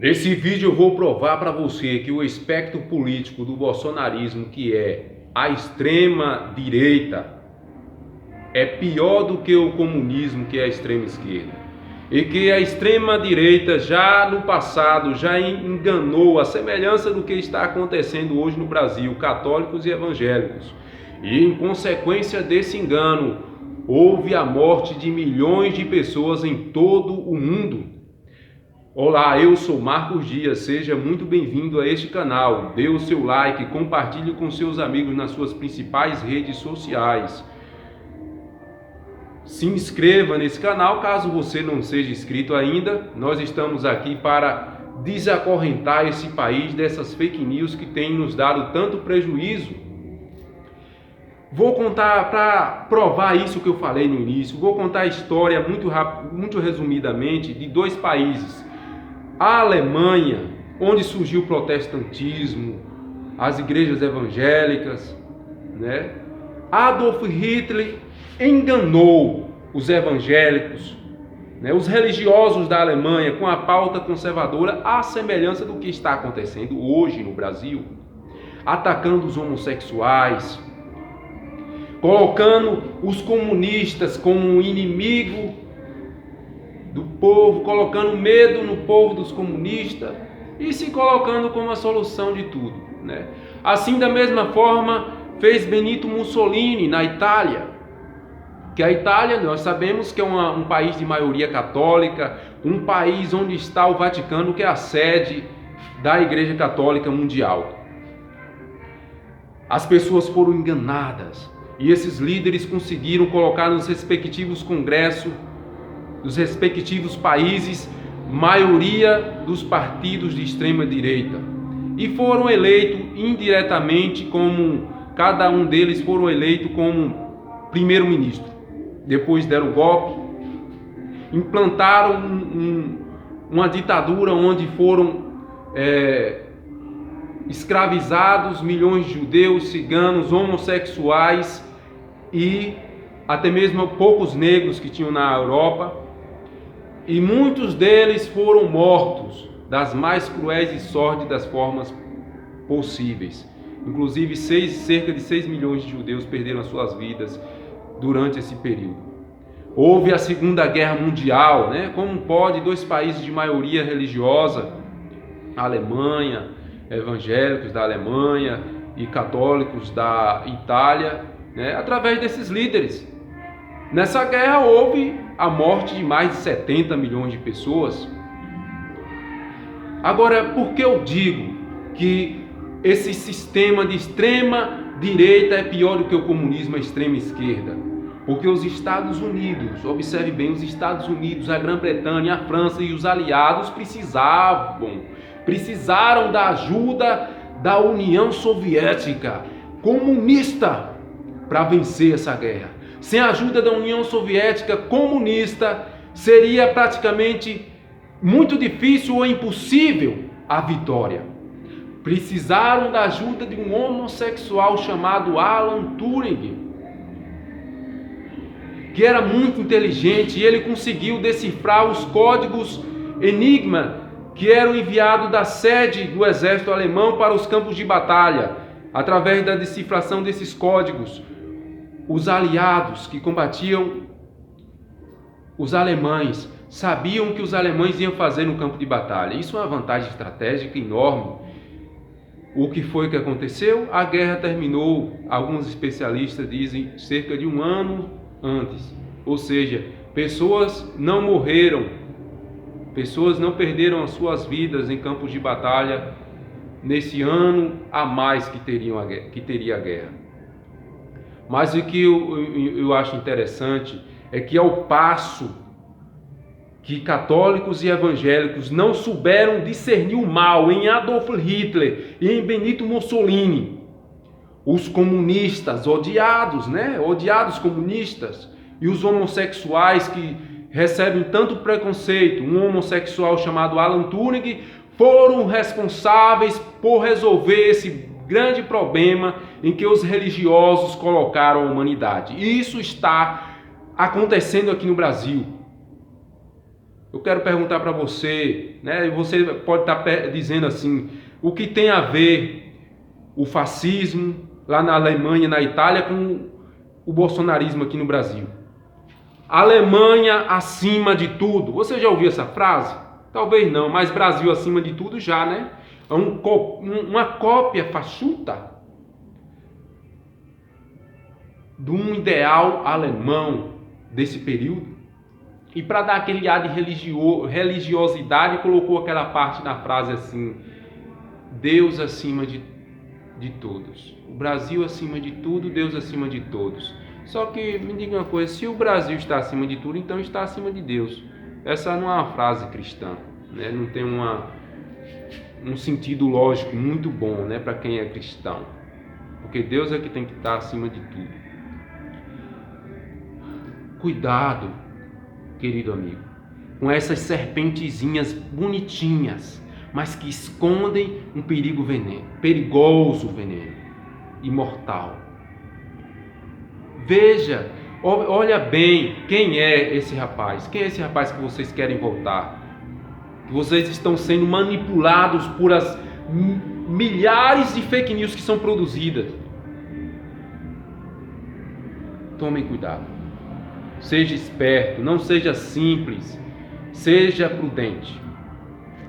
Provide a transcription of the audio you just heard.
Nesse vídeo eu vou provar para você que o espectro político do bolsonarismo, que é a extrema direita, é pior do que o comunismo, que é a extrema esquerda. E que a extrema direita já no passado já enganou a semelhança do que está acontecendo hoje no Brasil, católicos e evangélicos. E em consequência desse engano, houve a morte de milhões de pessoas em todo o mundo. Olá, eu sou Marcos Dias, seja muito bem-vindo a este canal. Dê o seu like, compartilhe com seus amigos nas suas principais redes sociais. Se inscreva nesse canal caso você não seja inscrito ainda. Nós estamos aqui para desacorrentar esse país dessas fake news que têm nos dado tanto prejuízo. Vou contar, para provar isso que eu falei no início, vou contar a história muito resumidamente de dois países. A Alemanha, onde surgiu o protestantismo, as igrejas evangélicas, né? Adolf Hitler enganou os evangélicos, né? Os religiosos da Alemanha com a pauta conservadora, à semelhança do que está acontecendo hoje no Brasil, atacando os homossexuais, colocando os comunistas como um inimigo do povo, colocando medo no povo dos comunistas e se colocando como a solução de tudo, né? Assim, da mesma forma, fez Benito Mussolini na Itália, que a Itália, nós sabemos que é um país de maioria católica, um país onde está o Vaticano, que é a sede da Igreja Católica Mundial. As pessoas foram enganadas e esses líderes conseguiram colocar nos respectivos congressos dos respectivos países, maioria dos partidos de extrema direita, e foram eleitos indiretamente como, cada um deles foram eleitos como primeiro-ministro. Depois deram o golpe, implantaram uma ditadura onde foram escravizados milhões de judeus, ciganos, homossexuais e até mesmo poucos negros que tinham na Europa. E muitos deles foram mortos das mais cruéis e sórdidas formas possíveis. Inclusive cerca de 6 milhões de judeus perderam as suas vidas durante esse período. Houve a Segunda Guerra Mundial, né? Como pode dois países de maioria religiosa, a Alemanha, evangélicos da Alemanha e católicos da Itália, né? Através desses líderes. Nessa guerra houve a morte de mais de 70 milhões de pessoas. Agora, por que eu digo que esse sistema de extrema direita é pior do que o comunismo à extrema esquerda? Porque os Estados Unidos, observe bem, os Estados Unidos, a Grã-Bretanha, a França e os aliados precisaram da ajuda da União Soviética comunista para vencer essa guerra. Sem a ajuda da União Soviética comunista, seria praticamente muito difícil ou impossível a vitória. Precisaram da ajuda de um homossexual chamado Alan Turing, que era muito inteligente, e ele conseguiu decifrar os códigos Enigma que eram enviados da sede do exército alemão para os campos de batalha. Através da decifração desses códigos, os aliados que combatiam os alemães sabiam que os alemães iam fazer no campo de batalha. Isso é uma vantagem estratégica enorme. O que foi que aconteceu? A guerra terminou, alguns especialistas dizem, cerca de 1 ano antes. Ou seja, pessoas não morreram, pessoas não perderam as suas vidas em campos de batalha nesse ano a mais que teria a guerra. Mas o que eu acho interessante é que, ao passo que católicos e evangélicos não souberam discernir o mal em Adolf Hitler e em Benito Mussolini, os comunistas odiados, né? Odiados comunistas, e os homossexuais que recebem tanto preconceito, um homossexual chamado Alan Turing, foram responsáveis por resolver esse grande problema em que os religiosos colocaram a humanidade. E isso está acontecendo aqui no Brasil. Eu quero perguntar para você, né? Você pode estar dizendo assim: o que tem a ver o fascismo lá na Alemanha, na Itália, com o bolsonarismo aqui no Brasil? Alemanha acima de tudo. Você já ouviu essa frase? Talvez não, mas Brasil acima de tudo já, né? É uma cópia fachuta de um ideal alemão desse período. E para dar aquele ar de religiosidade, colocou aquela parte na frase assim: Deus acima de todos. O Brasil acima de tudo, Deus acima de todos. Só que me diga uma coisa: se o Brasil está acima de tudo, então está acima de Deus. Essa não é uma frase cristã, né? Não tem um sentido lógico muito bom, né, para quem é cristão. Porque Deus é que tem que estar acima de tudo. Cuidado, querido amigo, com essas serpentezinhas bonitinhas, mas que escondem um perigoso veneno, imortal. Veja, olha bem quem é esse rapaz. Quem é esse rapaz que vocês querem voltar? Que vocês estão sendo manipulados por as milhares de fake news que são produzidas. Tomem cuidado. Seja esperto, não seja simples, seja prudente.